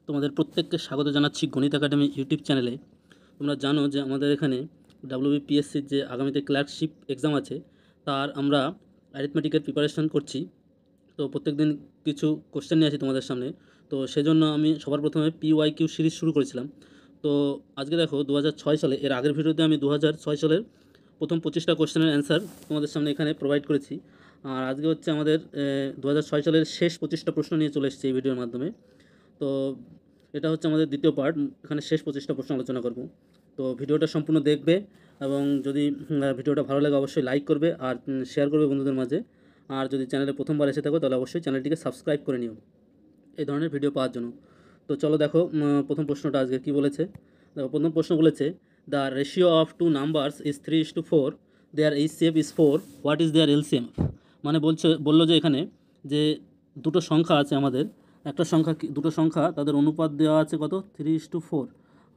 তোমাদের প্রত্যেককে স্বাগত জানাচ্ছি গণিত একাডেমি ইউটিউব চ্যানেলে। তোমরা জানো যে আমাদের এখানে ডাব্লিউবিপিএসসির যে আগামীতে ক্লার্কশিপ এক্সাম আছে তার আমরা অ্যারিথমেটিকের প্রিপারেশন করছি। তো প্রত্যেকদিন কিছু কোশ্চেন নিয়ে আসি তোমাদের সামনে। তো সেজন্য আমি সবার প্রথমে PYQ সিরিজ শুরু করেছিলাম। তো আজকে দেখো 2006 সালে, এর আগের ভিডিওতে আমি 2006 সালের প্রথম 25টা কোশ্চেনের অ্যান্সার তোমাদের সামনে এখানে প্রোভাইড করেছি। আর আজকে হচ্ছে আমাদের 2006 সালের শেষ 25টা প্রশ্ন নিয়ে চলে এসেছি এই ভিডিওর মাধ্যমে। তো এটা হচ্ছে আমাদের দ্বিতীয় পার্ট, এখানে শেষ 25টা প্রশ্ন আলোচনা করব। তো ভিডিওটা সম্পূর্ণ দেখবে এবং যদি ভিডিওটা ভালো লাগে অবশ্যই লাইক করবে আর শেয়ার করবে বন্ধুদের মাঝে। আর যদি চ্যানেলে প্রথমবার এসে থাকো তাহলে অবশ্যই চ্যানেলটিকে সাবস্ক্রাইব করে নিও এই ধরনের ভিডিও পাওয়ার জন্য। তো চলো দেখো প্রথম প্রশ্নটা আজকে কি বলেছে। দেখো প্রথম প্রশ্ন বলেছে, the ratio of two numbers is 3:4, their HCF is 4, what is their LCM? মানে বললো যে এখানে যে দুটো সংখ্যা আছে আমাদের, একটা সংখ্যা দুটো সংখ্যা তাদের অনুপাত দেওয়া আছে কত, 3:4,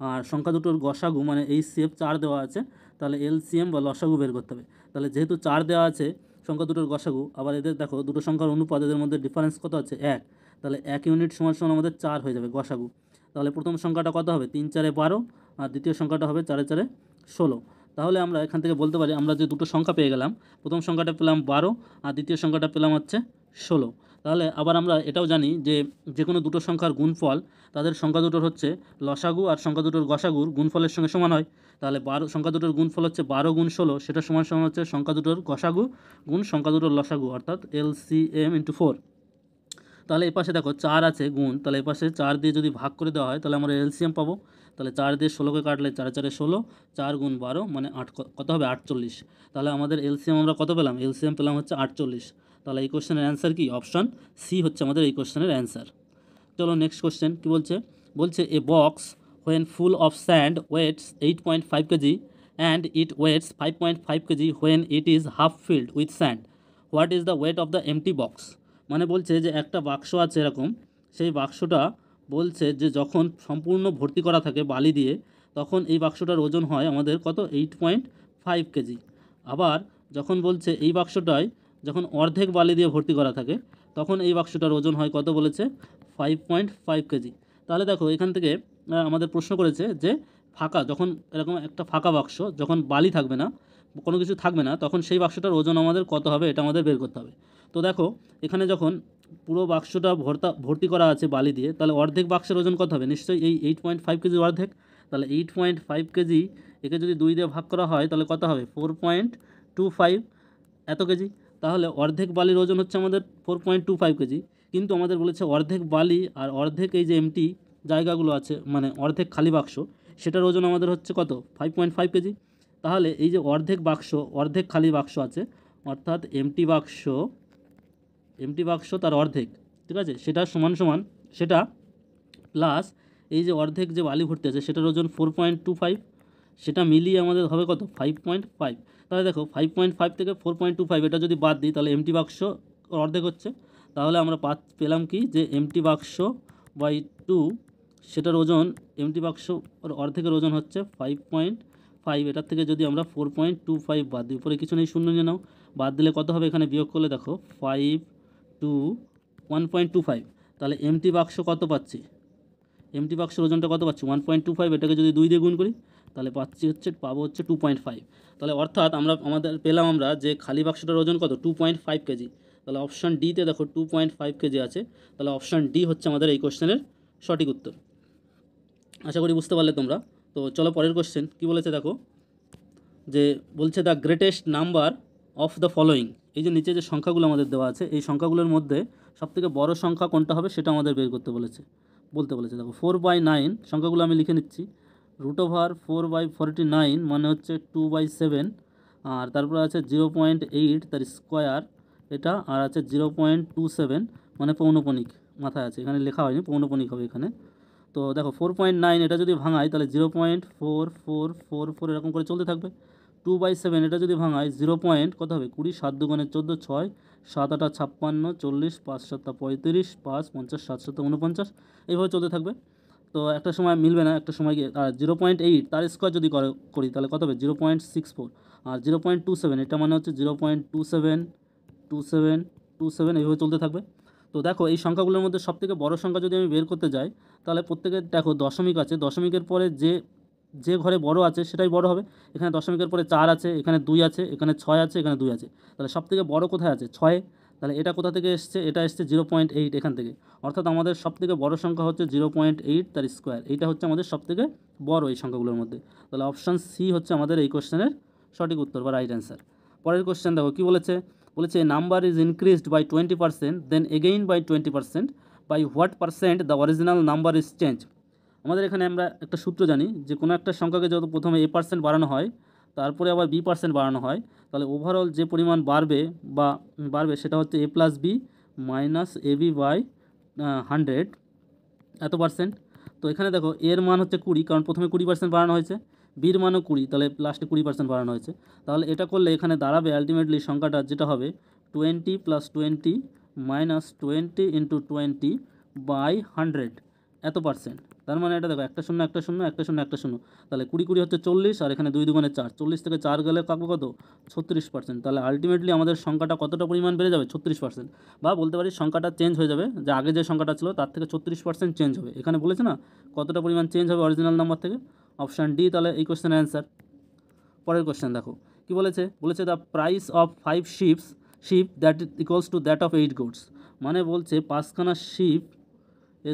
আর সংখ্যা দুটোর গসাগু মানে HCF 4 দেওয়া আছে, তাহলে LCM বা লসাগু বের করতে হবে। তাহলে যেহেতু 4 দেওয়া আছে সংখ্যা দুটোর গসাগু, আবার এদের দেখো দুটো সংখ্যার অনুপাত, এদের মধ্যে ডিফারেন্স কত আছে, 1, তাহলে 1 ইউনিট সমান সমান আমাদের 4 হয়ে যাবে গসাগু। তাহলে প্রথম সংখ্যাটা কত হবে, 3 4 12, আর দ্বিতীয় সংখ্যাটা হবে 4 4 16। তাহলে আমরা এখান থেকে বলতে পারি আমরা যে দুটো সংখ্যা পেয়ে গেলাম, প্রথম সংখ্যাটা পেলাম 12 আর দ্বিতীয় সংখ্যাটা পেলাম হচ্ছে 16। তাহলে আবার আমরা এটাও জানি যে যে কোনো দুটো সংখ্যার গুণফল তাদের সংখ্যা দুটোর হচ্ছে লসাগু আর সংখ্যা দুটোর গসাগুর গুণফলের সঙ্গে সমান হয়। তাহলে সংখ্যা দুটোর গুণফল হচ্ছে 12 গুণ 16, সেটা সমান সমান হচ্ছে সংখ্যা দুটোর গসাগু গুণ সংখ্যা দুটোর লসাগু, অর্থাৎ LCM × 4। তাহলে এই পাশে দেখো 4 আছে গুণ, তাহলে এই পাশে 4 দিয়ে যদি ভাগ করে দেওয়া হয় তাহলে আমরা LCM পাবো। তাহলে 4 দিয়ে 16কে কাটলে 4 4 16, 4 গুণ 12 মানে 8, কত হবে 48। তাহলে আমাদের LCM আমরা কত পেলাম, LCM পেলাম হচ্ছে 48। তাহলে এই কোশ্চেনের অ্যান্সার কি, অপশান সি হচ্ছে আমাদের এই কোশ্চেনের অ্যান্সার। চলো নেক্সট কোশ্চেন কী বলছে। বলছে a box when full of sand weighs 8.5 kg and it weighs 5.5 kg when it is half filled with sand, what is the weight of the empty box? মানে বলছে যে একটা বাক্স আছে এরকম, সেই বাক্সটা বলছে যে যখন সম্পূর্ণ ভর্তি করা থাকে বালি দিয়ে, তখন এই বাক্সটার ওজন হয় আমাদের কত, 8.5 কেজি। আবার যখন বলছে এই বাক্সটায় যখন অর্ধেক বালি দিয়ে ভর্তি করা থাকে, তখন এই বাক্সটার ওজন হয় কত বলেছে, 5.5 কেজি। তাহলে দেখো এখান থেকে আমাদের প্রশ্ন করেছে যে ফাঁকা, যখন এরকম একটা ফাঁকা বাক্স, যখন বালি থাকবে না, কোনো কিছু থাকবে না, তখন সেই বাক্সটার ওজন আমাদের কত হবে এটা আমাদের বের করতে হবে। তো দেখো এখানে যখন পুরো বাক্সটা ভর্তি করা আছে বালি দিয়ে, তাহলে অর্ধেক বাক্সের ওজন কত হবে, নিশ্চয়ই এই 8.5 কেজির অর্ধেক। তাহলে 8.5 কেজি একে যদি 2 দিয়ে ভাগ করা হয় তাহলে কত হবে, 4.25 এত কেজি। তাহলে অর্ধেক বালির ওজন হচ্ছে আমাদের 4.25 কেজি, কিন্তু আমাদের বলেছে অর্ধেক বালি আর অর্ধেক এই যে এমটি জায়গাগুলো আছে মানে অর্ধেক খালি বাক্স, সেটার ওজন আমাদের হচ্ছে কত, 5.5 কেজি। তাহলে এই যে অর্ধেক বাক্স, অর্ধেক খালি বাক্স আছে, অর্থাৎ এমটি বাক্স তার অর্ধেক, ঠিক আছে, সেটা সমান সমান সেটা প্লাস এই যে অর্ধেক যে বালি ভর্তি আছে সেটার ওজন 4.25, সেটা মিলিয়ে আমাদের হবে কত, 5.5। তাহলে দেখো 5.5 থেকে 4.25 এটা যদি বাদ দিই তাহলে এমটি বাক্স অর্ধেক হচ্ছে। তাহলে আমরা পেলাম কি, যে এমটি বাক্স বাই 2, সেটার ওজন এমটি বাক্স অর্ধেকের ওজন হচ্ছে 5.5। এটার থেকে যদি আমরা 4.25 বাদ দিই, উপরে কিছু নেই, শূন্য নিয়ে নাও, বাদ দিলে কত হবে, এখানে বিয়োগ করলে দেখো 5 টু 1.25। তাহলে এমটি বাক্স কত পাচ্ছি, এমটি বাক্সের ওজনটা কত পাচ্ছি, 1.25। এটাকে যদি 2 দিয়ে গুণ করি তাহলে পাবো হচ্ছে 2.5। তাহলে অর্থাৎ আমাদের পেলাম আমরা যে খালি বাক্সটার ওজন কত, 2.5 কেজি। তাহলে অপশান ডিতে দেখো 2.5 কেজি আছে। তাহলে অপশান ডি হচ্ছে আমাদের এই কোশ্চেনের সঠিক উত্তর। আশা করি বুঝতে পারলে তোমরা। তো চলো পরের কোশ্চেন কী বলেছে দেখো, যে বলছে the greatest number of the following. এই যে নিচে যে সংখ্যাগুলো আমাদের দেওয়া আছে, এই সংখ্যাগুলোর মধ্যে সবথেকে বড় সংখ্যা কোনটা হবে সেটা আমাদের বের করতে বলেছে, দেখো 4/9 সংখ্যাগুলো আমি লিখে নিচ্ছি। √4/49 মানে হচ্ছে 2/7, আর তারপরে আছে 0.8 তার স্কোয়ার এটা, আর আছে 0.27 মানে পৌনপণিক, মাথায় আছে এখানে লেখা হয়নি, পৌনপণিক হবে এখানে। তো দেখো 4.9 এটা যদি ভাঙাই তাহলে 0.4444 এরকম করে চলতে থাকবে। 2/7 এটা যদি ভাঙাই 0 পয়েন্ট কত হবে, 20, 7 2 14, 6 7 8 56, 40, 5 7 35, 5 50, 7 7 49, এইভাবে চলতে থাকবে। তো একটা সময় মিলবে না, একটা সময় গিয়ে 0.8 তার স্কোয়ার যদি করি তাহলে কত হবে, 0.64, আর 0.27 এটা মানে হচ্ছে 0.27 27 27 এইভাবে চলতে থাকবে। তো তো দেখো এই সংখ্যাগুলোর মধ্যে সবথেকে বড় সংখ্যা যদি আমি বের করতে যাই, তাহলে প্রত্যেকের দেখো দশমিক আছে, দশমিকের পরে যে যে ঘরে বড় আছে সেটাই বড় হবে। এখানে দশমিকের পরে 4 আছে, এখানে 2 আছে, এখানে 6 আছে, এখানে 2 আছে। তাহলে সবথেকে বড় কোথায় আছে? 6। তাহলে এটা কোথা থেকে এসছে? এটা এসছে 0.8 এখান থেকে। অর্থাৎ আমাদের সবথেকে বড় সংখ্যা হচ্ছে 0.8 তার স্কোয়ার। এইটা হচ্ছে আমাদের সবথেকে বড় এই সংখ্যাগুলোর মধ্যে। তাহলে অপশান সি হচ্ছে আমাদের এই কোশ্চেনের সঠিক উত্তর বা রাইট অ্যান্সার। পরের কোশ্চেন দেখো কী বলেছে। বলেছে number is increased by 20%, then again by 20%, by what percent the original number is change. আমাদের এখানে আমরা একটা সূত্র জানি যে কোনো একটা সংখ্যাকে যত প্রথমে a% বাড়ানো হয়, তারপরে আবার b% বাড়ানো হয়, তাহলে ওভারঅল যে পরিমাণ বাড়বে সেটা হচ্ছে a+b মাইনাস ab বাই 100 এত পার্সেন্ট। তো এখানে দেখো এর মান হচ্ছে 20, কারণ প্রথমে 20% বাড়ানো হয়েছে, বির মানও 20, তাহলে লাস্টে 20% বাড়ানো হয়েছে। তাহলে এটা করলে এখানে দাঁড়াবে আলটিমেটলি সংখ্যাটা যেটা হবে 20 + 20 মাইনাস 20 × 20 বাই 100 এত পার্সেন্ট। তার মানে এটা দেখো একটা শূন্য একটা শূন্য একটা শূন্য একটা শূন্য, তাহলে 20 20 হচ্ছে 40, আর এখানে 2 2 4, 40 থেকে 4 গেলে কাকু কত? 36%। তাহলে আলটিমেটলি আমাদের সংখ্যাটা কতটা পরিমাণ বেড়ে যাবে? 36%। বা বলতে পারি সংখ্যাটা চেঞ্জ হয়ে যাবে, যে আগে যে সংখ্যাটা ছিল তার থেকে 36% চেঞ্জ হবে। এখানে বলেছে না কতটা পরিমাণ চেঞ্জ হবে অরিজিনাল নাম্বার থেকে? অপশান ডি তাহলে এই কোশ্চেনের অ্যান্সার। পরের কোশ্চেন দেখো কি বলেছে। বলেছে the price of 5 sheep that equals to that of 8 goat's. মানে বলছে 5খানা শিপ,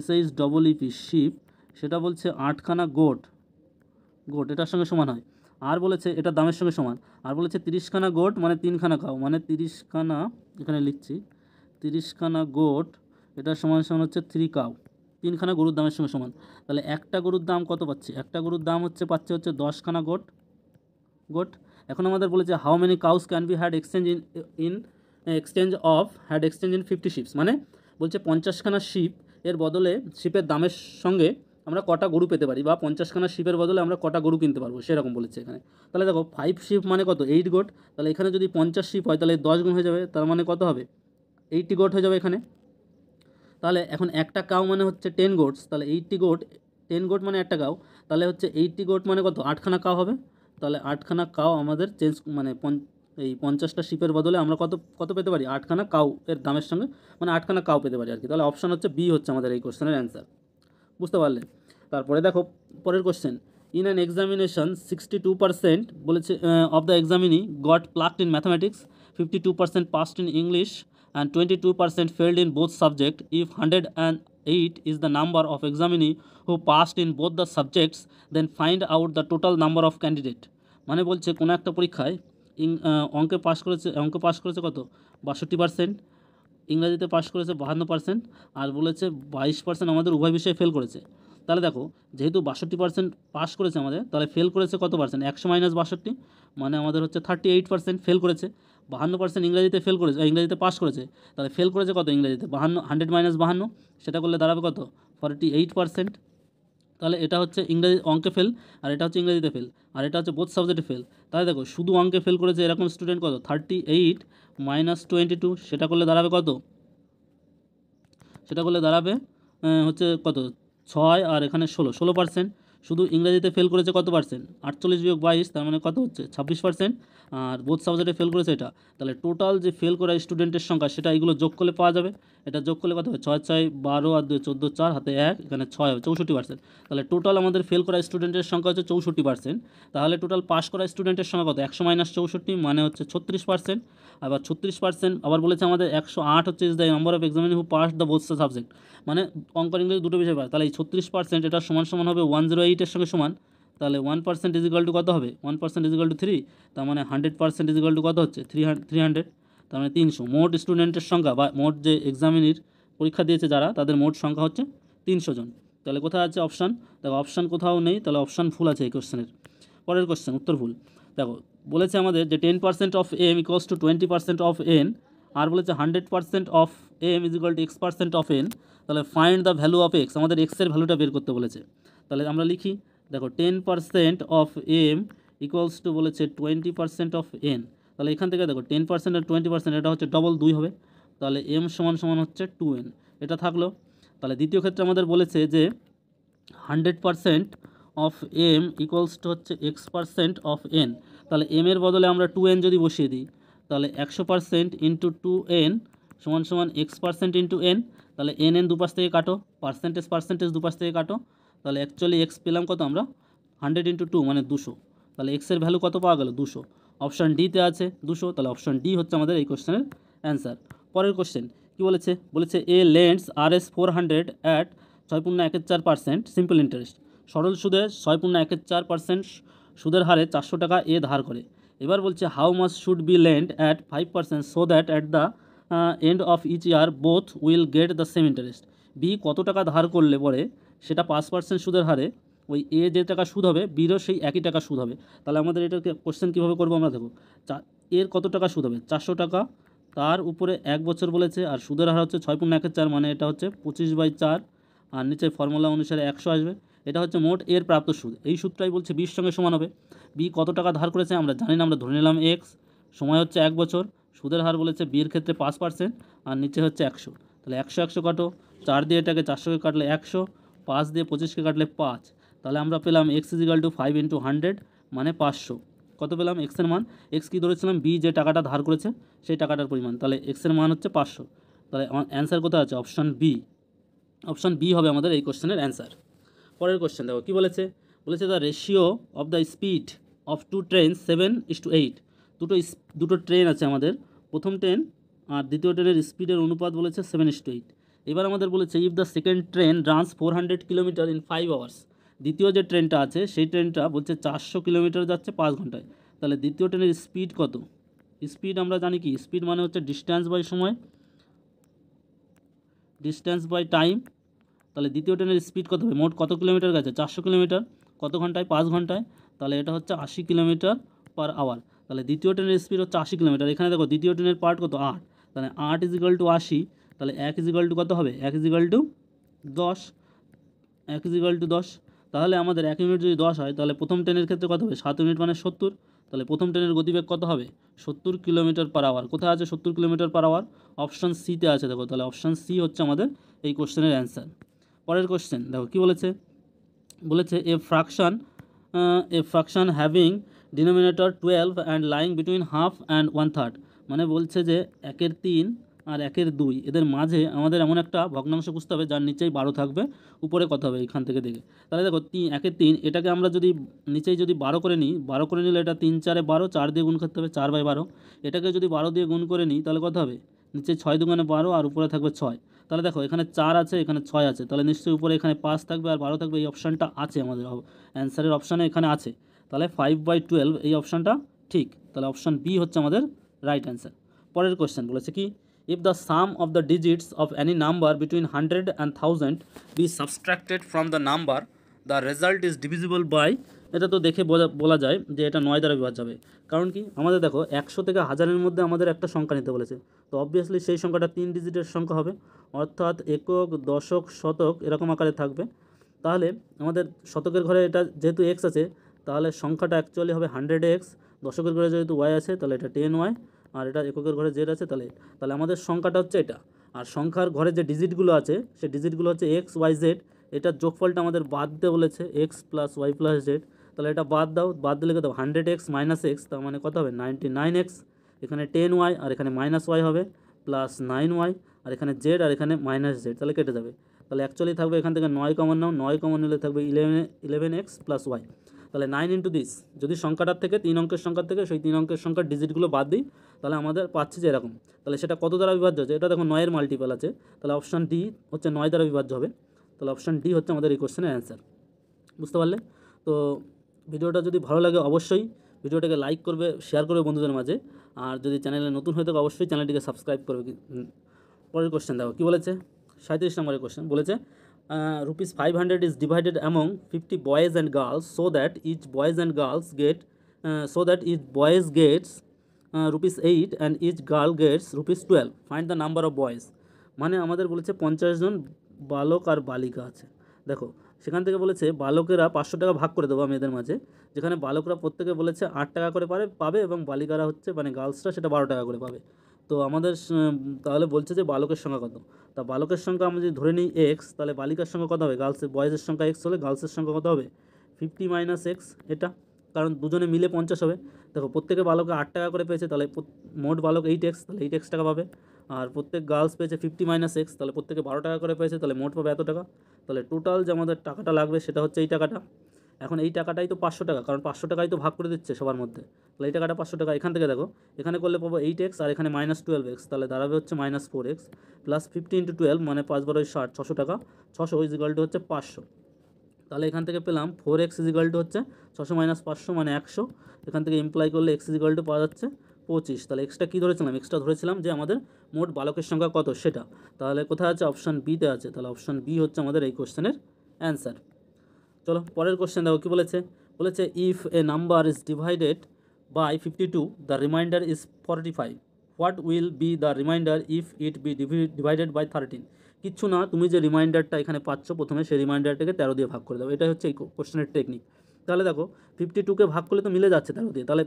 SHEEP শিপ, সেটা বলছে 8খানা গোট এটার সঙ্গে সমান হয়। আর বলেছে এটার দামের সঙ্গে সমান। আর বলেছে 30খানা গোট মানে 3খানা কাউ, মানে 30খানা, এখানে লিখছি 30খানা গোট এটার সমান সমান হচ্ছে 3 কাউ, 3খানা গরুর দামের সঙ্গে সমান। তাহলে একটা গরুর দাম কত পাচ্ছি? একটা গরুর দাম পাচ্ছে 10খানা গোট। এখন আমাদের বলেছে how many cows can be had exchange of 50 ships. মানে বলছে 50খানা শিপ এর বদলে শিপের দামের সঙ্গে আমরা কটা গরু পেতে পারি, বা 50খানা শিপের বদলে আমরা কটা গরু কিনতে পারবো, সেরকম বলেছে এখানে। তাহলে দেখো 5 শিপ মানে কত? 8 গোট। তাহলে এখানে যদি 50 শিপ হয় তাহলে 10 গুণ হয়ে যাবে, তার মানে কত হবে? 80 গোট হয়ে যাবে এখানে। তাহলে এখন একটা কাউ মানে হচ্ছে 10 গোটস, তাহলে 80 গোট, 10 গোট মানে একটা কাউ, তাহলে হচ্ছে 80 গোট মানে কত? 8খানা কাউ হবে। তাহলে 8খানা কাউ আমাদের চেঞ্জ, মানে এই 50টা শিপের বদলে আমরা কত পেতে পারি? 8খানা কাউ এর দামের সঙ্গে, মানে 8খানা কাউ পেতে পারি আর কি। তাহলে অপশান হচ্ছে বি হচ্ছে আমাদের এই কোশ্চেনের অ্যান্সার। বুঝতে পারলে? তারপরে দেখো পরের কোশ্চেন। ইন অ্যান এক্সামিনেশন 62% বলেছে of the examinee goat plucked in mathematics, 52% passed in English, and 22% failed in both subject. If 108 is the number of examinee who passed in both the subjects, then find out the total number of candidate. মানে বলছে কোনো একটা পরীক্ষায় অঙ্কে pass করেছে কত? 62%, ইংরাজিতে pass করেছে 52%, আর বলেছে 22% আমাদের উভয় বিষয়ে ফেল করেছে। তাহলে দেখো যেহেতু 62% পাস করেছে আমাদের, তাহলে ফেল করেছে কত পার্সেন্ট? 100 - 62, মানে আমাদের হচ্ছে 38% ফেল করেছে। 52% ইংরাজিতে ফেল করেছে, ইংরাজিতে পাস করেছে, তাহলে ফেল করেছে কত ইংরাজিতে? 100 - 52, সেটা করলে দাঁড়াবে কত? 48%। তাহলে এটা হচ্ছে ইংরাজি অঙ্কে ফেল, আর এটা হচ্ছে ইংরেজিতে ফেল, আর এটা হচ্ছে বোথ সাবজেক্টে ফেল। তাহলে দেখো শুধু অঙ্কে ফেল করেছে এরকম স্টুডেন্ট কত? 38 - 22, সেটা করলে দাঁড়াবে কত? সেটা করলে দাঁড়াবে হচ্ছে কত? 6, আর এখানে 16%। শুধু ইংরেজিতে ফেল করেছে কত পার্সেন্ট? 48 - 22, তার মানে কত হচ্ছে? 26%। আর বোথ সাবজেক্টে ফেল করেছে এটা। তাহলে টোটাল যে ফেল করা স্টুডেন্টের সংখ্যা সেটা এগুলো যোগ করলে পাওয়া যাবে। এটা যোগ করলে কত হবে? 6 - 6 = 12, আর 2 = 14, 4 হাতে 1, এখানে 6 হবে, 64%। তাহলে টোটাল আমাদের ফেল করা স্টুডেন্টের সংখ্যা হচ্ছে 64%। তাহলে টোটাল পাস করা স্টুডেন্টের সংখ্যা কত? 100 - 64, মানে হচ্ছে 36%। আবার 36% আবার বলেছে আমাদের 108 হচ্ছে is the number of examinee who pass the both subject, মানে অঙ্ক আর ইংরেজি দুটো বিষয় পাস। তাহলে এই 36% এটা সমান সমান হবে 108 এর সঙ্গে সমান। তাহলে 1% = কত হবে? 1% = 3, তার মানে 100% = কত হচ্ছে? 300, তার মানে 300। মোট স্টুডেন্টের সংখ্যা বা মোট যে এক্সামিনির পরীক্ষা দিয়েছে যারা, তাদের মোট সংখ্যা হচ্ছে 300 জন। তাহলে কোথায় আছে অপশান? দেখো অপশান কোথাও নেই, তাহলে অপশান ফুল আছে এই কোশ্চেনের। পরের কোশ্চেন উত্তর ভুল। দেখো বলেছে আমাদের যে 10% অফ m = 20% অফ n, আর বলেছে 100% of m = x% of n। তাহলে find the value of x, আমাদের x এর ভ্যালুটা বের করতে বলেছে। তাহলে আমরা লিখি, দেখো 10% অফ m = বলেছে 20% অফ n। তাহলে এখান থেকে দেখো 10% আর 20% এটা হচ্ছে ডবল 2 হবে। তাহলে m সমান হচ্ছে 2n, এটা থাকলো। তাহলে দ্বিতীয় ক্ষেত্রে আমাদের বলেছে যে 100% অফ m হচ্ছে x% অফ n। তাহলে m এর বদলে আমরা 2n যদি বসিয়ে দিই, তাহলে 100% × 2n সমান সমান x% ইন্টু এন, তাহলে এন দুপাশ থেকে কাটো, পার্সেন্টেজ দুপাশ থেকে কাটো, তাহলে অ্যাকচুয়ালি এক্স পেলাম কত আমরা 100 ইন্টু 2 মানে 200, তাহলে এক্সের ভ্যালু কত পাওয়া গেল 200। অপশান ডিতে আছে 200, তাহলে অপশান ডি হচ্ছে আমাদের এই কোশ্চেনের অ্যান্সার। পরের কোশ্চেন কী বলেছে, বলেছে এ lends RS 400 at 6.14% simple interest, সরল সুদে 6.14% সুদের হারে 400 টাকা এ ধার করে। এবার বলছে how much should be lend at 5% so that at the end of each year both will get the same interest. B কত টাকা ধার করলে পরে সেটা 5% সুদের হারে ওই এ যে টাকা সুদ হবে বিরও সেই একই টাকা সুদ হবে। তাহলে আমাদের এটা কোশ্চেন কীভাবে করবো আমরা দেখো, এর কত টাকা সুদ হবে 400 টাকা, তার উপরে 1 বছর বলেছে, আর সুদের হার হচ্ছে 6.14 মানে এটা হচ্ছে 25/4, আর নিচে ফর্মুলা অনুসারে 100 আসবে। এটা হচ্ছে মোট এর প্রাপ্ত সুদ। এই সূত্রটাই বলছে বির সঙ্গে সমান হবে। বি কত টাকা ধার করেছে আমরা জানি না, আমরা ধরে নিলাম এক্স, সময় হচ্ছে 1 বছর, সুদের হার বলেছে বির ক্ষেত্রে 5%, আর নিচে হচ্ছে 100, তাহলে 100 কাটো, 4 দিয়ে এটাকে 400কে কাটলে 100, 5 দিয়ে 25কে কাটলে 5, তাহলে আমরা পেলাম x = 5 × 100 মানে 500। কত পেলাম এক্সের মান, এক্স কী ধরেছিলাম বি যে টাকাটা ধার করেছে সেই টাকাটার পরিমাণ, তাহলে এক্সের মান হচ্ছে 500। তাহলে অ্যান্সার কোথায় আছে, অপশান বি। অপশান বি হবে আমাদের এই কোশ্চেনের অ্যান্সার। পরের কোশ্চেন দেখো কী বলেছে, বলেছে the ratio of the speed of 2 train 7:8। দুটো ট্রেন আছে আমাদের, প্রথম ট্রেন আর দ্বিতীয় ট্রেনের স্পিডের অনুপাত বলেছে 7:8। এবার আমাদের বলেছে if the second train runs 400 kilometre in 5 hours. দ্বিতীয় যে ট্রেনটা আছে সেই ট্রেনটা বলছে 400 কিলোমিটার যাচ্ছে 5 ঘন্টায়, তাহলে দ্বিতীয় ট্রেনের স্পিড কত। স্পিড আমরা জানি কি, স্পিড মানে হচ্ছে ডিস্ট্যান্স বাই সময়, ডিস্ট্যান্স বাই টাইম। তাহলে দ্বিতীয় ট্রেনের স্পিড কত হবে, মোট কত কিলোমিটার গেছে 400 কিলোমিটার, কত ঘন্টায় 5 ঘন্টায়, তাহলে এটা হচ্ছে 80 কিলোমিটার পার আওয়ার। তাহলে দ্বিতীয় ট্রেনের স্পিড হচ্ছে 80 কিলোমিটার, এখানে দেখো দ্বিতীয় ট্রেনের পার্ট কত 8, তাহলে 8 = 80, তাহলে 1 = কত হবে 1 = 10, 1 = 10। তাহলে আমাদের 1 ইউনিট যদি 10 হয় তাহলে প্রথম ট্রেনের ক্ষেত্রে কত হবে 7 ইউনিট মানে 70, তাহলে প্রথম ট্রেনের গতিবেগ কত হবে 70 কিলোমিটার পার আওয়ার। কোথায় আছে 70 কিলোমিটার পার আওয়ার, অপশান সিতে আছে দেখো, তাহলে অপশান সি হচ্ছে আমাদের এই কোশ্চেনের অ্যান্সার। পরের কোশ্চেন দেখো কী বলেছে, বলেছে a fraction having denominator 12 and lying between half and 1/3, মানে বলছে যে 1/3 আর 1/2 এদের মাঝে আমাদের এমন একটা ভগ্নাংশ বুঝতে হবে যার নিচেই 12 থাকবে, উপরে কত হবে এখান থেকে দেখে। তাহলে দেখো 1/3 এটাকে আমরা যদি নিচেই যদি 12 করে নিই, 12 করে নিলে এটা 3 4 12, 4 দিয়ে গুণ করতে হবে 4/12, এটাকে যদি 12 দিয়ে গুণ করে নিই তাহলে কত হবে, নিচে 6 দুগুণে 12 আর উপরে থাকবে 6। তাহলে দেখো এখানে 4 আছে এখানে 6 আছে, তাহলে নিশ্চয়ই উপরে এখানে 5 থাকবে আর 12 থাকবে, এই অপশানটা আছে আমাদের অ্যান্সারের অপশানে এখানে আছে, তাহলে 5/12 এই অপশানটা ঠিক, তাহলে অপশান বি হচ্ছে আমাদের রাইট অ্যান্সার। পরের কোশ্চেন বলেছে কি, if the sum of the digits of any number between 100 and 1000 be subtracted from the number, the result is divisible by. এটা তো দেখে বলা যায় যে এটা 9 দ্বারা বিভাজ্য হবে, কারণ কি আমাদের দেখো 100 থেকে 1000-এর মধ্যে আমাদের একটা সংখ্যা নিতে বলেছে, তো অবভিয়াসলি সেই সংখ্যাটা 3 ডিজিটের সংখ্যা হবে, অর্থাৎ একক দশক শতক এরকম আকারে থাকবে। তাহলে আমাদের শতকের ঘরে এটা যেহেতু এক্স আছে তাহলে সংখ্যাটা অ্যাকচুয়ালি হবে 100x, দশকের ঘরে যেহেতু ওয়াই আছে তাহলে এটা 10y, আর এটা এককের ঘরে জেড আছে, তাহলে আমাদের সংখ্যাটা হচ্ছে এটা। আর সংখ্যার ঘরে যে ডিজিটগুলো আছে সেই ডিজিটগুলো হচ্ছে এক্স ওয়াই জেড, এটার যোগফলটা আমাদের বাদ দিতে বলেছে x plus y plus z, তাহলে এটা বাদ দাও, বাদ দিলে কত 100x - x, তার মানে কত হবে 99x, এখানে 10y আর এখানে -y হবে প্লাস 9y, আর এখানে জেড আর এখানে -z, তাহলে কেটে যাবে। তাহলে অ্যাকচুয়ালি থাকবে এখান থেকে 9 কমন নাও, 9 কমন নিলে থাকবে 11x + y, তাহলে 9 × দিস, যদি সংখ্যাটার থেকে 3 অঙ্কের সংখ্যার থেকে সেই 3 অঙ্কের সংখ্যার ডিজিটগুলো বাদ দিই তাহলে আমাদের পাচ্ছি যে এরকম। তাহলে সেটা কত দ্বারা বিভাজ্য হচ্ছে, এটা দেখো 9 এর মাল্টিপল আছে, তাহলে অপশান ডি হচ্ছে 9 দ্বারা বিভাজ্য হবে, তাহলে অপশান ডি হচ্ছে আমাদের এই কোশ্চেনের অ্যান্সার। বুঝতে পারলে? তো ভিডিওটা যদি ভালো লাগে অবশ্যই ভিডিওটাকে লাইক করবে, শেয়ার করবে বন্ধুদের মাঝে, আর যদি চ্যানেলে নতুন হয়ে থাকে অবশ্যই চ্যানেলটিকে সাবস্ক্রাইব করবে। পরের কোশ্চেন দেখো কী বলেছে, 37 নম্বরের কোশ্চেন বলেছে ₹500 is divided among 50 boys and girls so that each boys gets ₹8 and each girl gets ₹12. Find the number of boys. মানে আমাদের বলেছে 50 জন বালক আর বালিকা আছে। দেখো সেখান থেকে বলেছে বালকেরা 500 টাকা ভাগ করে দেবো মেয়েদের মাঝে, যেখানে বালকরা প্রত্যেকে বলেছে 8 টাকা করে পাবে এবং বালিকারা হচ্ছে মানে গার্লসরা সেটা 12 টাকা করে পাবে। তো আমাদের তাহলে বলছে যে বালকের সংখ্যা কত, তা বালকের সংখ্যা আমরা যদি ধরে নিই এক্স, তাহলে বালিকার সংখ্যা কত হবে, বয়েজের সংখ্যা এক্স হলে গার্লসের সংখ্যা কত হবে 50 - x, এটা কারণ দুজনে মিলে 50 হবে। দেখো প্রত্যেকে বালকে 8 টাকা করে পেয়েছে, তাহলে মোট বালক 8x, তাহলে 8x টাকা পাবে। আর প্রত্যেক গার্লস পেয়েছে 50 মাইনাস এক্স, তাহলে প্রত্যেকে 12 টাকা করে পেয়েছে, তাহলে মোট পাবে এত টাকা। তাহলে টোটাল যে আমাদের টাকাটা লাগবে সেটা হচ্ছে এই টাকাটা। এখন এই টাকাটাই তো 500 টাকা, কারণ 500 টাকাই তো ভাগ করে দিচ্ছে সবার মধ্যে। তাহলে এই টাকাটা 500 টাকা, এখান থেকে দেখো এখানে করলে পাবো 8x আর এখানে -12x, তাহলে দাঁড়াবে হচ্ছে -4x প্লাস 50 × 12 মানে 5 12 60, 600 টাকা। 600 ইজিক্যাল টু হচ্ছে 500। তাহলে এখান থেকে পেলাম 4x ইজিক্যাল টু হচ্ছে 600 - 500 মানে 100। এখান থেকে ইমপ্লাই করলে x ইজিক্যাল টু পাওয়া যাচ্ছে 25। তাহলে এক্সটা কী ধরেছিলাম, এক্সটা ধরেছিলাম যে আমাদের মোট বালকের সংখ্যা কত সেটা। তাহলে কোথায় আছে, অপশান বিতে আছে। তাহলে অপশান বি হচ্ছে আমাদের এই কোশ্চেনের অ্যান্সার। চলো পরের কোশ্চেন দেখো কী বলেছে। বলেছে if a number is divided by 52 the remainder is 45, what will be the remainder if it be divided by 13। কিচ্ছু না, তুমি যে রিমাইন্ডারটা এখানে পাচ্ছ প্রথমে সেই রিমাইন্ডারটাকে 13 দিয়ে ভাগ করে দাও, এটাই হচ্ছে এই কোশ্চেনের টেকনিক। তাহলে দেখো 52কে ভাগ করলে তো মিলে যাচ্ছে 13 দিয়ে, তাহলে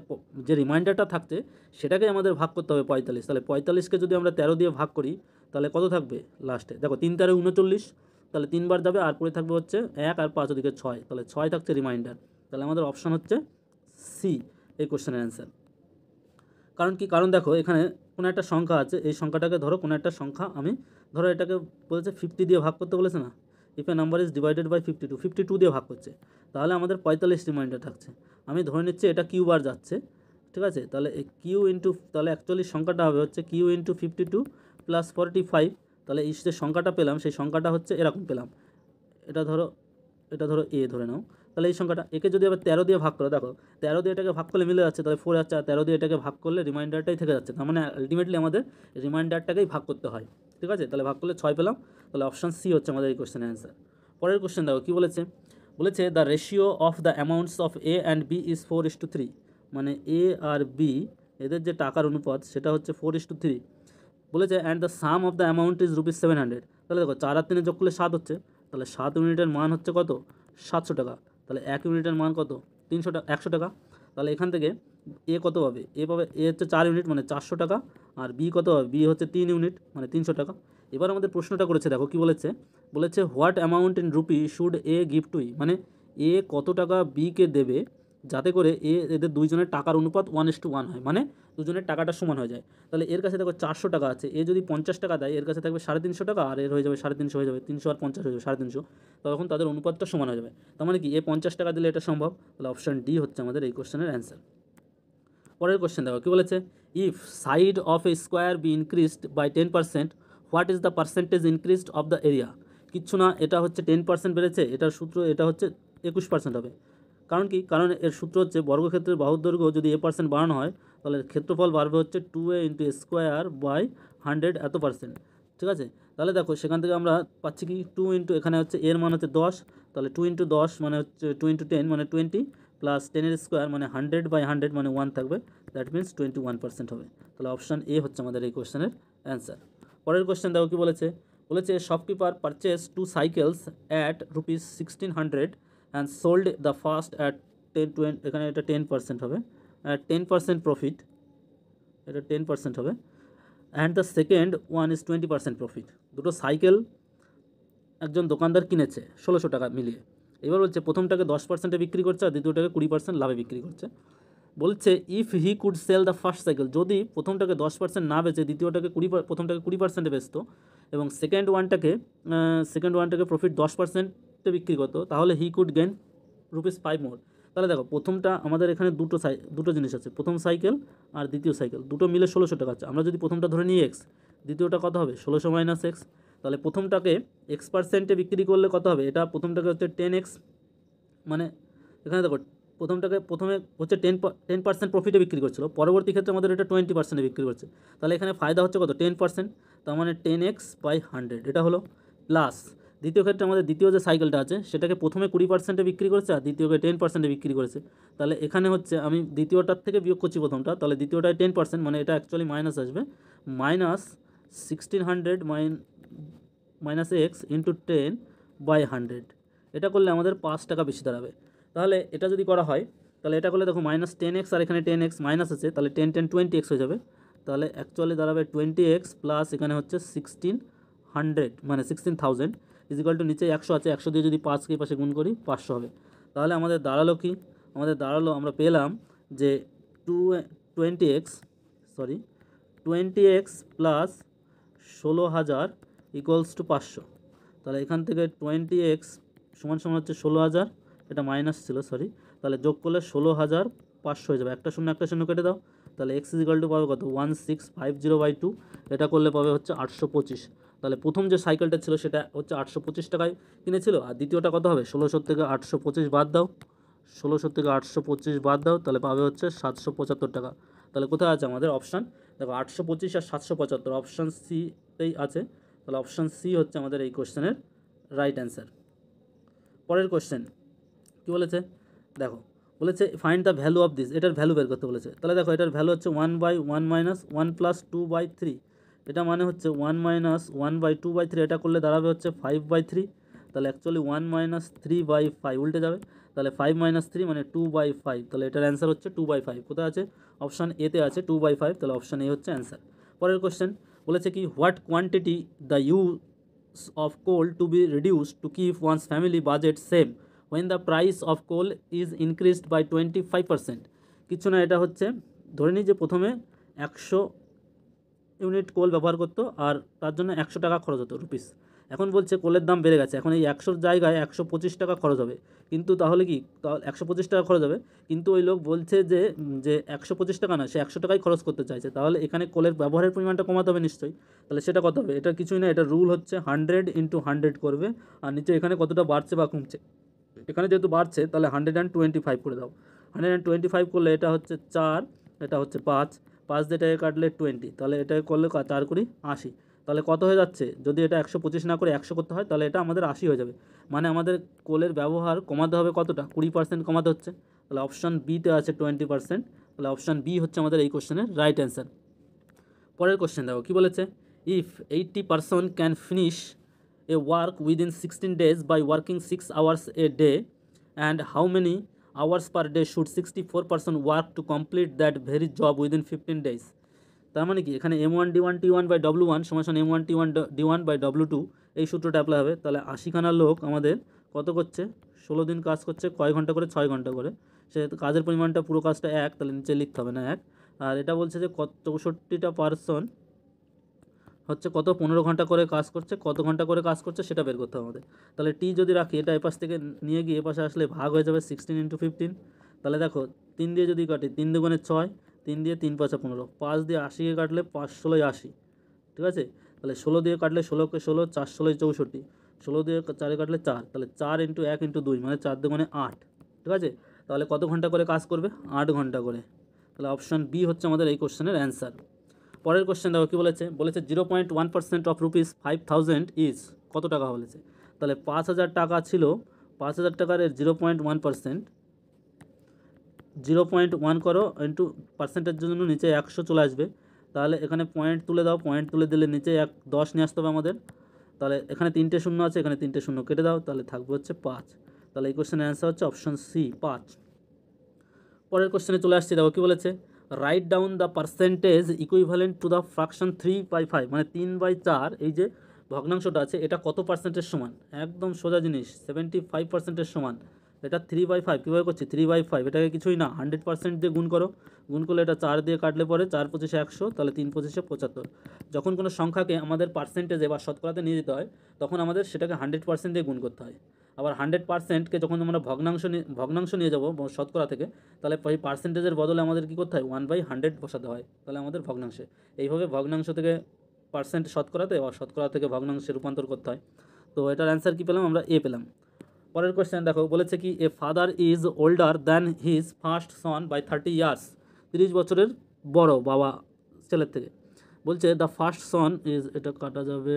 যে রিমাইন্ডারটা থাকছে সেটাকে আমাদের ভাগ করতে হবে 45। তাহলে 45কে যদি আমরা 13 দিয়ে ভাগ করি তাহলে কত থাকবে লাস্টে, দেখো 3 × 39, তাহলে 3 বার যাবে আর পরে থাকবে হচ্ছে 1 আর 5 ওদিকে 6, তাহলে 6 থাকছে রিমাইন্ডার। তাহলে আমাদের অপশান হচ্ছে সি এই কোশ্চেনের অ্যান্সার। কারণ কি, কারণ দেখো এখানে কোনো একটা সংখ্যা আছে, এই সংখ্যাটাকে ধরো কোনো একটা সংখ্যা, আমি ধরো এটাকে বলেছে 50 দিয়ে ভাগ করতে বলেছে না, if a number is divided by 52, 52 দিয়ে ভাগ করছে, তাহলে আমাদের 45 রিমাইন্ডার থাকছে। আমি ধরে নিচ্ছি এটা কিউ বার যাচ্ছে, ঠিক আছে। তাহলে কিউ ইন্টু, তাহলে অ্যাকচুয়ালি সংখ্যাটা হবে হচ্ছে কিউ ইন্টু 52 প্লাস 45। তাহলে এই যে সংখ্যাটা পেলাম সেই সংখ্যাটা হচ্ছে এরকম পেলাম, এটা ধরো এ ধরে নাও। তাহলে এই সংখ্যাটা, একে যদি আবার 13 দিয়ে ভাগ করো, দেখো 13 দিয়ে এটাকে ভাগ করলে মিলে যাচ্ছে, তাহলে 4 যাচ্ছে, আর 13 দিয়ে এটাকে ভাগ করলে রিমাইন্ডারটাই থেকে যাচ্ছে, তার মানে আলটিমেটলি আমাদের রিমাইন্ডারটাকেই ভাগ করতে হয়, ঠিক আছে। তাহলে ভাগ করলে 6 পেলাম, তাহলে অপশান সি হচ্ছে আমাদের এই কোশ্চেনের অ্যান্সার। পরের কোশ্চেন দেখো কী বলেছে। বলেছে the ratio of the amounts of A and B is 4:3, মানে এ আর বি এদের যে টাকার অনুপাত সেটা হচ্ছে 4:3। বলেছে and the sum of the amount is ₹700। তাহলে দেখো 4 আর 3 যোগ করলে 7 হচ্ছে, তাহলে 7 ইউনিটের মান হচ্ছে কত, 700 টাকা। তাহলে 1 ইউনিটের মান কত, 300 টাকা, 100 টাকা। তাহলে এখান থেকে এ কত পাবে, এ হচ্ছে 4 ইউনিট মানে 400 টাকা, আর বি কত পাবে, বি হচ্ছে 3 ইউনিট মানে 300 টাকা। এবার আমাদের প্রশ্নটা করেছে, দেখো কি বলেছে। বলেছে what amount in rupee should A give to E, মানে এ কত টাকা বিকে দেবে যাতে করে এদের দুইজনের টাকার অনুপাত 1:1 হয়, মানে দুজনের টাকাটা সমান হয়ে যায়। তাহলে এর কাছে দেখো 400 টাকা আছে, এ যদি 50 টাকা দেয় এর কাছে থাকবে 350 টাকা, আর এর হয়ে যাবে 350 হয়ে যাবে, 300 আর 50 হয়ে যাবে 350, তখন তাদের অনুপাতটা সমান হয়ে যাবে। তার মানে কি এ 50 টাকা দিলে এটা সম্ভব। তাহলে অপশান ডি হচ্ছে আমাদের এই কোশ্চেনের অ্যান্সার। পরের কোশ্চেন দেখো কী বলেছে। If side of a square be increased by 10%, what is the percentage increased of the area. কিচ্ছু না, এটা হচ্ছে 10% বেড়েছে, এটার সূত্র এটা হচ্ছে 21% হবে। কারণ কি, কারণ এর সূত্র হচ্ছে বর্গক্ষেত্রের বাহুর দৈর্ঘ্য যদি a% বাড়ানো হয় তাহলে ক্ষেত্রফল বাড়বে হচ্ছে 2a × a² বাই 100 এত %, ঠিক আছে। তাহলে দেখো সেখান থেকে আমরা পাচ্ছি কি 2 ইন্টু, এখানে হচ্ছে এর মান হচ্ছে 10, তাহলে 2 × 10 মানে হচ্ছে 2 × 10 মানে 20 প্লাস 10 স্কোয়ার মানে 100/100 মানে 1 থাকবে, দ্যাট মিনস 21% হবে। তাহলে অপশান এ হচ্ছে আমাদের এই কোশ্চেনের অ্যান্সার। পরের কোশ্চেন দেখো কী বলেছে। বলেছে shopkeeper purchase 2 cycles at ₹1600 and sold the first at 10-20, এখানে এটা 10% হবে, অ্যাট 10% প্রফিট, এটা 10% হবে, and the second one is 20% profit. দুটো সাইকেল একজন দোকানদার কিনেছে 1600 টাকা মিলিয়ে। এবার বলছে প্রথমটাকে 10%-এ বিক্রি করছে আর দ্বিতীয়টাকে 20% লাভে বিক্রি করছে। বলছে if he could sell the first cycle, যদি প্রথমটাকে 10% না বেচে দ্বিতীয়টাকে প্রথমটাকে 20%-এ বেচতো এবং সেকেন্ড ওয়ানটাকে প্রফিট 10%-এ বিক্রি করতো, তাহলে হি কুড গেন ₹5 মোর। তাহলে দেখো প্রথমটা আমাদের এখানে দুটো জিনিস আছে, প্রথম সাইকেল আর দ্বিতীয় সাইকেল, দুটো মিলে 1600 টাকা আছে। আমরা যদি প্রথমটা ধরে নিই এক্স, দ্বিতীয়টা কত হবে 1600 মাইনাস এক্স। তাহলে প্রথমটাকে X%-এ বিক্রি করলে কত হবে, এটা প্রথমটাকে হচ্ছে 10x, মানে এখানে দেখো প্রথমে হচ্ছে 10% প্রফিটে বিক্রি করছিল, পরবর্তী ক্ষেত্রে আমাদের এটা 20%-এ বিক্রি করছে। তাহলে এখানে ফায়দা হচ্ছে কত 10%, তার মানে 10x/100 এটা হলো, প্লাস দ্বিতীয় ক্ষেত্রে আমাদের দ্বিতীয় যে সাইকেলটা আছে সেটাকে প্রথমে 20%-এ বিক্রি করেছে আর দ্বিতীয়কে 10%-এ বিক্রি করেছে। তাহলে এখানে হচ্ছে আমি দ্বিতীয়টার থেকে বিয়োগ করছি প্রথমটা, তাহলে দ্বিতীয়টায় 10%, মানে এটা অ্যাকচুয়ালি মাইনাস আসবে, -1600 মাইনাস এক্স ইন্টু 10/100, এটা করলে আমাদের 5 টাকা বেশি দাঁড়াবে। তাহলে এটা যদি করা হয় তাহলে এটা করলে দেখো -10x আর এখানে 10x মাইনাস আছে, তাহলে 10 20x হয়ে যাবে। তাহলে অ্যাকচুয়ালি দাঁড়াবে 20x প্লাস এখানে হচ্ছে 1600 মানে 16000 ইজিক্যাল টু নিচে 100 আছে, 100 দিয়ে যদি 5কে পাশে গুণ করি 500 হবে। তাহলে আমাদের দাঁড়ালো কি, আমাদের দাঁড়ালো আমরা পেলাম যে 20x প্লাস 16,000 ইকুয়ালস টু 500। তাহলে এখান থেকে 20x সমান সমান হচ্ছে 16,000, এটা মাইনাস ছিল সরি, তাহলে যোগ করলে 16,500 হয়ে যাবে। একটা শূন্য কেটে দাও, তাহলে x ইকুয়াল টু পাবে কত 1650/2, এটা করলে পাবে হচ্ছে 825। তাহলে প্রথম যে সাইকেলটা ছিল সেটা হচ্ছে 825 টাকায় কিনেছিল, আর দ্বিতীয়টা কত হবে 1600 থেকে 825 বাদ দাও, 1600 থেকে 825 বাদ দাও, তাহলে পাবে হচ্ছে 775 টাকা। তাহলে কোথায় আছে আমাদের অপশান, দেখো 825 আর 775 অপশান সিতেই আছে। তাহলে অপশান সি হচ্ছে আমাদের এই কোশ্চেনের রাইট অ্যান্সার। পরের কোশ্চেন কী বলেছে দেখো, বলেছে find the value of this, এটার ভ্যালু বের করতে বলেছে। তাহলে দেখো এটার ভ্যালু হচ্ছে 1/1 - 1 + 2/3, এটা মানে হচ্ছে 1 - 1/2/3, এটা করলে দাঁড়াবে হচ্ছে 5/3। তাহলে অ্যাকচুয়ালি 1 - 3/5 উল্টে যাবে, তাহলে 5 - 3 মানে 2/5, তাহলে এটার অ্যান্সার হচ্ছে 2/5। কোথায় আছে অপশান এতে আছে 2/5, তাহলে অপশান এ হচ্ছে অ্যান্সার। পরের কোশ্চেন বলেছে কি what quantity the use of coal to be reduced to keep one's family budget same when the price of coal is increased by 25%। কিছু না, এটা হচ্ছে ধরে নিই যে প্রথমে 100 ইউনিট কোল ব্যবহার করতো আর তার জন্য 100 টাকা খরচ হতো রুপিস। এখন বলছে কোলের দাম বেড়ে গেছে, এখন এই 100-র জায়গায় 125 টাকা খরচ হবে। কিন্তু তাহলে কি 125 টাকা খরচ হবে, কিন্তু ওই লোক বলছে যে 125 টাকা না, সে 100 টাকাই খরচ করতে চাইছে। তাহলে এখানে কোলের ব্যবহারের পরিমাণটা কমাতে হবে নিশ্চয়ই। তাহলে সেটা কত হবে, এটা কিছুই না, এটা রুল হচ্ছে 100 × 100 করবে, আর নিচে এখানে কতটা বাড়ছে বা কমছে, এখানে যেহেতু বাড়ছে তাহলে 125 করে দাও। 125 করলে এটা হচ্ছে 4, এটা হচ্ছে 5, 5 দিয়ে এটাকে কাটলে 20, তাহলে এটাকে করলে 4 × 80, তাহলে কত হয়ে যাচ্ছে, যদি এটা 125 না করে 100 করতে হয় তাহলে এটা আমাদের 80 হয়ে যাবে। মানে আমাদের কোলের ব্যবহার কমাতে হবে কতটা, 20% কমাতে হচ্ছে। তাহলে অপশান বিতে আছে 20%, তাহলে অপশান বি হচ্ছে আমাদের এই কোশ্চেনের রাইট অ্যান্সার। পরের কোশ্চেন দেখো কী বলেছে, if 80% can finish a work within 16 days by working 6 hours a day, and how many hours per day should 64% work to complete that very job within 15 days। তার মানে কি এখানে m1d1t1/w1 = m1t1d1/w2 এই সূত্রটা অ্যাপ্লাই হবে। তাহলে 80খানা লোক আমাদের কত করছে, 16 দিন কাজ করছে, কয় ঘন্টা করে, 6 ঘন্টা করে। সে কাজের পরিমাণটা পুরো কাজটা 1, তাহলে নিচে লিখতে হবে না 1। আর এটা বলছে যে 64টা পার্সন হচ্ছে কত 15 ঘন্টা করে কাজ করছে, কত ঘন্টা করে কাজ করছে সেটা বের করতে হবে আমাদের। তাহলে টি যদি রাখি, এটা এপাশ থেকে নিয়ে গিয়ে এপাশে আসলে ভাগ হয়ে যাবে 16 × 15। তাহলে দেখো 3 দিয়ে যদি কাটি, 3 দুগুণে 6, 3 দিয়ে 3 × 5 = 15, 5 দিয়ে 80কে কাটলে 5 × 16 = 80, ঠিক আছে। তাহলে 16 দিয়ে কাটলে 16কে 16, 4 × 16 = 64, 16 দিয়ে 4-এ কাটলে 4, তাহলে 4 × 1 × 2 মানে 4 দুগুণে 8, ঠিক আছে। তাহলে কত ঘন্টা করে কাজ করবে, 8 ঘন্টা করে। তাহলে অপশান বি হচ্ছে আমাদের এই কোশ্চেনের অ্যান্সার। পরের কোশ্চেন দেখো কী বলেছে, 0.1% অফ রুপিস 5000 ইজ কত টাকা বলেছে। তাহলে 5000 টাকা ছিল, 5000 টাকার 0.1%, 0.1 করো ইন্টু পার্সেন্টের জন্য নিচে 100 চলে আসবে। তাহলে এখানে পয়েন্ট তুলে দাও, পয়েন্ট তুলে দিলে নিচে 10 নিয়ে আসতে হবে আমাদের। তাহলে এখানে 3টে শূন্য আছে, এখানে 3টে শূন্য কেটে দাও, তাহলে থাকবে হচ্ছে 5। তাহলে এই কোশ্চেনের অ্যান্সার হচ্ছে অপশান সি 5। পরের কোশ্চেনে চলে আসছি, দেখো কী বলেছে, write down the percentage equivalent to the fraction 3/5, মানে 3/4 এই যে ভগ্নাংশটা আছে এটা কত পার্সেন্টের সমান। একদম সোজা জিনিস, 75%-এর সমান। এটা 3/5 কীভাবে করছি, 3/5 এটাকে কিছুই না 100% দিয়ে গুণ করো, গুণ করলে এটা 4 দিয়ে কাটলে পরে 4 × 25 = 100, তাহলে 3 × 25 = 75। যখন কোনো সংখ্যাকে আমাদের পার্সেন্টেজে বা শতকরাতে নিয়ে যেতে হয় তখন আমাদের সেটাকে 100% দিয়ে গুণ করতে হয়। আবার 100%কে যখন আমরা ভগ্নাংশ নিয়ে যাবো শতকরা থেকে, তাহলে এই পার্সেন্টেজের বদলে আমাদের কী করতে হয়, 1/100 বসাতে হয়, তাহলে আমাদের ভগ্নাংশে। এইভাবে ভগ্নাংশ থেকে পার্সেন্ট শতকরাতে, আর শতকরা থেকে ভগ্নাংশে রূপান্তর করতে হয়। তো এটার অ্যান্সার কী পেলাম আমরা, এ পেলাম। পরের কোয়েশ্চেন দেখো, বলেছে কি a father is older than his first son by 30 years, 30 বছরের বড় বাবা ছেলের থেকে। বলছে দ্য ফার্স্ট সন ইজ, এটা কাটা যাবে,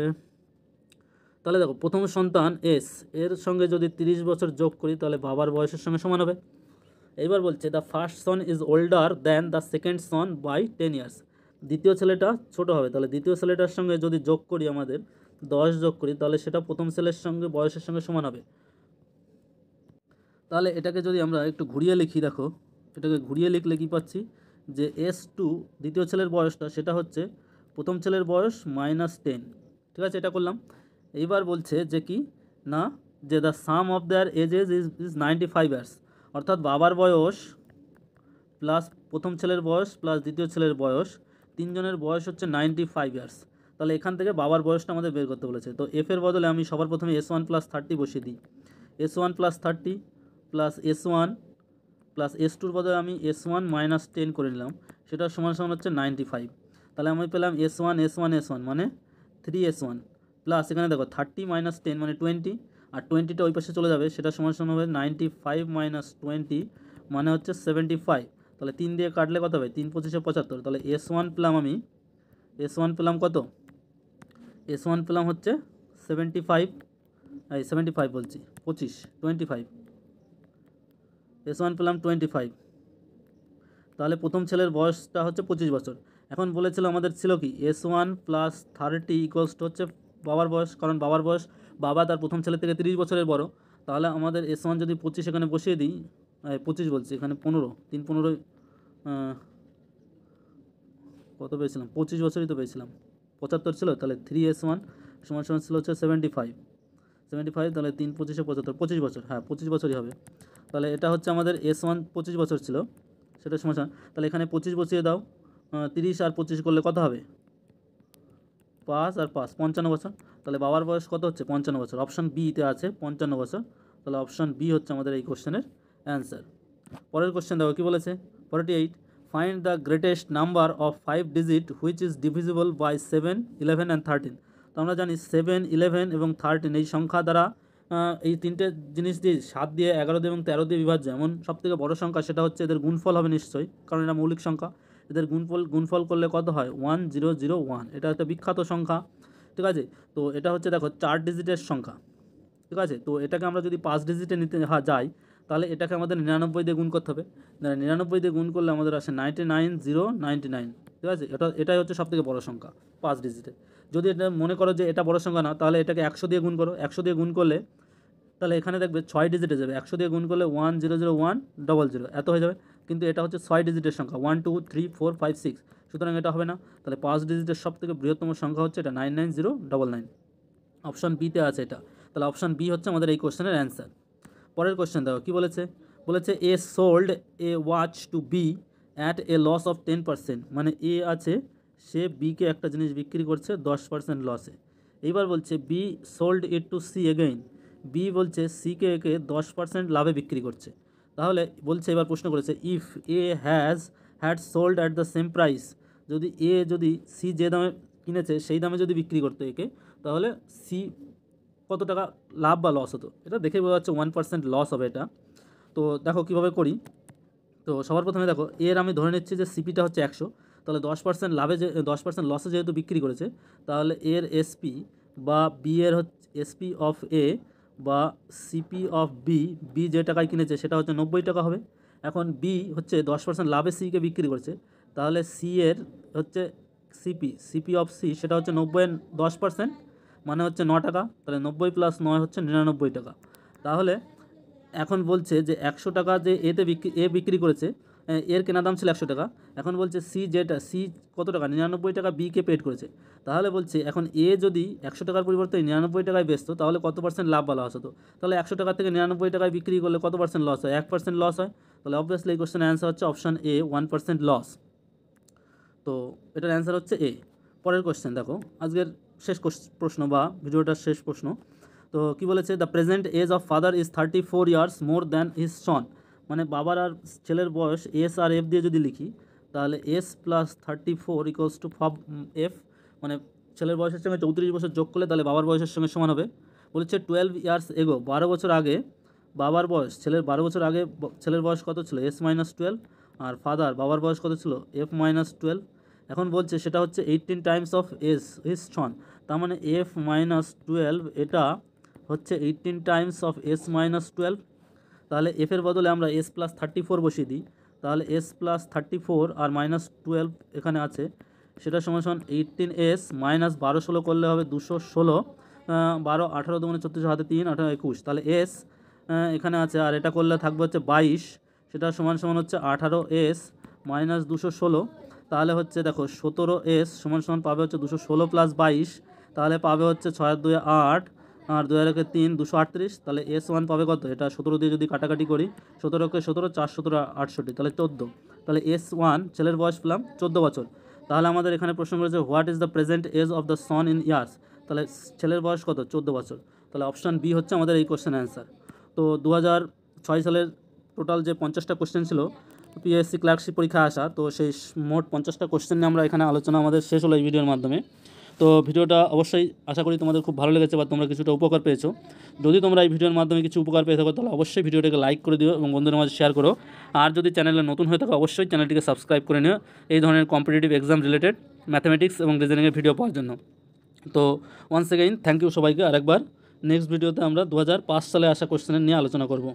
তাহলে দেখো প্রথম সন্তান এস এর সঙ্গে যদি 30 বছর যোগ করি তাহলে বাবার বয়সের সঙ্গে সমান হবে। এইবার বলছে the first son is older than the second son by 10 years, দ্বিতীয় ছেলেটা ছোট হবে। তাহলে দ্বিতীয় ছেলেটার সঙ্গে যদি যোগ করি আমাদের 10 যোগ করি তাহলে সেটা প্রথম ছেলের সঙ্গে বয়সের সঙ্গে সমান হবে। তাহলে এটাকে যদি আমরা একটু ঘুরিয়ে লিখি, দেখো এটাকে ঘুরিয়ে লিখলে কী পাচ্ছি, যে S2 দ্বিতীয় ছেলের বয়সটা সেটা হচ্ছে প্রথম ছেলের বয়স -10, ঠিক আছে, এটা করলাম। এইবার বলছে যে কি না, যে the sum of their ages is 95 years, অর্থাৎ বাবার বয়স প্লাস প্রথম ছেলের বয়স প্লাস দ্বিতীয় ছেলের বয়স, তিনজনের বয়স হচ্ছে 95 ইয়ার্স। তাহলে এখান থেকে বাবার বয়সটা আমাদের বের করতে বলেছে। তো এফের বদলে আমি সবার প্রথমে S1 + 30 বসিয়ে দিই। S1 + 30 + S1 + S2 বদলে আমি S1 - 10 করে নিলাম, সেটা সমান সমান হচ্ছে 95। তাহলে আমি পেলাম S1 মানে 3S1 প্লাস এখানে দেখো 30 - 10 মানে 20, আর 20টা ওই পাশে চলে যাবে, সেটা সমান সমান হবে 95 - 20 মানে হচ্ছে 75। তাহলে 3 দিয়ে কাটলে কত হবে? 3 × 25 = 75। তাহলে S1 পেলাম কত? S1 পেলাম হচ্ছে 75, 75 বলছি 25, 25। S1 পেলাম 25। তাহলে প্রথম ছেলের বয়সটা হচ্ছে 25 বছর। এখন বলেছিল আমাদের ছিল কি S1 + 30 হচ্ছে বাবার বয়স, কারণ বাবার বয়স বাবা তার প্রথম ছেলে থেকে 30 বছরের বড়। তাহলে আমাদের S1 যদি 25 এখানে বসিয়ে দিই, 25 বলছি, এখানে 15, 3 15 কত পেয়েছিলাম? 25 বছরই তো পেয়েছিলাম, 75 ছিল। তাহলে 3S1 সমান সমান ছিল হচ্ছে 75, তাহলে 3 × 25 = 75, 25 বছর, হ্যাঁ 25 বছরই হবে। তাহলে এটা হচ্ছে আমাদের S1 25 বছর ছিল, সেটা সমান। তাহলে এখানে 25 বসিয়ে দাও, 30 আর 25 করলে কত হবে? 5 আর 5 55 বছর। তাহলে বাবার বয়স কত হচ্ছে? 55 বছর। অপশান বিতে আছে 55 বছর। তাহলে অপশান বি হচ্ছে আমাদের এই কোশ্চেনের অ্যান্সার। পরের কোশ্চেন দেখো কী বলেছে, 48, find the greatest number of 5 digit which is divisible by 7, 11 and 13। তো আমরা জানি 7, 11 এবং 13 এই সংখ্যা দ্বারা এই তিনটে জিনিস দিয়ে 7 দিয়ে, 11 দিয়ে এবং 13 দিয়ে বিভাজ্য। এমন সবথেকে বড় সংখ্যা সেটা হচ্ছে এদের গুণফল হবে নিশ্চয়ই, কারণ এটা মৌলিক সংখ্যা। এদের গুণফল করলে কত হয়? 1001। এটা একটা বিখ্যাত সংখ্যা, ঠিক আছে। তো এটা হচ্ছে দেখো 4 ডিজিটের সংখ্যা, ঠিক আছে। তো এটাকে আমরা যদি 5 ডিজিটে নিতে যাই, তাহলে এটাকে আমাদের 99 দিয়ে গুণ করতে হবে। 99 দিয়ে গুণ করলে আমাদের আসে 99,099, ঠিক আছে। এটাই হচ্ছে সবথেকে বড় সংখ্যা 5 ডিজিটে। যদি এটা মনে করো যে এটা বড় সংখ্যা না, তাহলে এটাকে 100 দিয়ে গুণ করো। 100 দিয়ে গুণ করলে তাহলে এখানে দেখবে 6 ডিজিটে যাবে। 100 দিয়ে গুণ করলে 100100 এত হয়ে যাবে, কিন্তু এটা হচ্ছে 6 ডিজিটের সংখ্যা 1 2 3 4 5 6, সুতরাং এটা হবে না। তাহলে 5 ডিজিটের সবথেকে বৃহত্তম সংখ্যা হচ্ছে এটা 99099। অপশান বিতে আছে এটা। তাহলে অপশান বি হচ্ছে আমাদের এই কোশ্চেনের অ্যান্সার। পরের কোশ্চেন দেখো কী বলেছে, A sold a watch to B at a loss of 10%, মানে এ আছে, সে বিকে একটা জিনিস বিক্রি করছে 10% লসে। এইবার বলছে B sold it to C again, B বলছে সিকে একে 10% লাভে বিক্রি করছে। তাহলে বলছে, এবার প্রশ্ন করেছে, if A had sold at the same price, যদি সি যে দামে কিনেছে সেই দামে যদি বিক্রি করতো একে, তাহলে সি কত টাকা লাভ বা লস হতো? এটা দেখে বোঝা যাচ্ছে 1% লস হবে এটা। তো দেখো কীভাবে করি। তো সবার প্রথমে দেখো এর আমি ধরে নিচ্ছি যে সিপিটা হচ্ছে 100, তাহলে 10% লাভে 10% লসে যেহেতু বিক্রি করেছে, তাহলে এর এসপি বা বি এর হচ্ছে এসপি অফ এ বা সিপি অফ বি যে টাকায় কিনেছে সেটা হচ্ছে 90 টাকা হবে। এখন বি হচ্ছে 10% লাভে সিকে বিক্রি করেছে, তাহলে সি এর হচ্ছে সিপি অফ সি সেটা হচ্ছে 90 10%, মানে হচ্ছে 9 টাকা। তাহলে 90 + 9 হচ্ছে 99 টাকা। তাহলে এখন বলছে যে 100 টাকা যে এ বিক্রি করেছে, এর কেনা দাম ছিল 100 টাকা। এখন বলছে সি কত টাকা? 99 টাকা বিকে পেড করেছে। তাহলে বলছে এখন এ যদি 100 টাকার পরিবর্তে 99 টাকায় বেচতো, তাহলে কত পার্সেন্ট লাভ বা লস হতো? তাহলে 100 টাকা থেকে 99 টাকায় বিক্রি করলে কত পার্সেন্ট লস হয়? 1% লস হয়। তাহলে অবভিয়াসলি এই কোশ্চেনের অ্যান্সার হচ্ছে অপশান এ, 1% লস। তো এটার অ্যান্সার হচ্ছে এ। পরের কোশ্চেন দেখো, আজকের শেষ প্রশ্ন বা ভিডিওটার শেষ প্রশ্ন। তো কি বলেছে, the present age of father is 34 years more than his son, মানে বাবার আর ছেলের বয়স এস আর এফ দিয়ে যদি লিখি, তাহলে এস + 34 = এফ, মানে ছেলের বয়সের সঙ্গে 34 বছর যোগ করলে তাহলে বাবার বয়সের সঙ্গে সমান হবে। বলেছে 12 ইয়ার্স এগো, 12 বছর আগে বাবার বয়স, ছেলের 12 বছর আগে ছেলের বয়স কত ছিল? S - 12, আর বাবার বয়স কত ছিল? F - 12। এখন বলছে সেটা হচ্ছে 18 টাইমস অফ হিজ সন, তার মানে F - 12 এটা হচ্ছে 18 টাইমস অফ S - 12। তাহলে এফ এর বদলে আমরা S + 34 বসিয়ে দিই, তাহলে S + 34 আর -12 এখানে আছে, সেটা সমান সমান 18S - 12 16 করলে হবে 216, 12 18 2 34, হাতে 3 18 21, তাহলে S এখানে আছে, আর এটা করলে থাকবে হচ্ছে 22, সেটা সমান সমান হচ্ছে 18S - 216। তাহলে হচ্ছে দেখো 17S সমান সমান পাবে হচ্ছে 216 + 22, তাহলে পাবে হচ্ছে 6 আর 2 8, আর 2 আর 1 3, 238। তাহলে S1 পাবে কত? এটা 17 দিয়ে যদি কাটাকাটি করি, 17 কে 17, 4 17 68, তাহলে 14। তাহলে S1 ছেলের বয়স পেলাম 14 বছর। তাহলে আমাদের এখানে প্রশ্ন করেছে what is the present age of the son in years, তাহলে ছেলের বয়স কত? 14 বছর। তাহলে অপশান বি হচ্ছে আমাদের এই কোশ্চেনের অ্যান্সার। তো 2006 সালের টোটাল যে 50টা কোশ্চেন ছিল পিএসসি ক্লার্কশিপ পরীক্ষা আসা, তো সেই মোট 50টা কোশ্চেন নিয়ে আমরা এখানে আলোচনা আমাদের শেষ হলো এই ভিডিওর মাধ্যমে। তো ভিডিওটা অবশ্যই আশা করি তোমাদের খুব ভালো লেগেছে বা তোমরা কিছুটা উপকার পেয়েছো। যদি তোমরা এই ভিডিওর মাধ্যমে কিছু উপকার পেয়ে থাকো তাহলে অবশ্যই ভিডিওটাকে লাইক করে দিও এবং বন্ধুদের মাঝে শেয়ার করো। আর যদি চ্যানেলে নতুন হয়ে থাকো অবশ্যই চ্যানেলটিকে সাবস্ক্রাইব করে নিও এই ধরনের কম্পিটিটিভ এক্সাম রিলেটেড ম্যাথামেটিক্স এবং রিজনিংয়ের ভিডিও পাওয়ার জন্য। তো ওয়ান্স এগেইন থ্যাংক ইউ সবাইকে আরেকবার। নেক্সট ভিডিওতে আমরা 2005 সালে আসা কোশ্চেনের নিয়ে আলোচনা করব।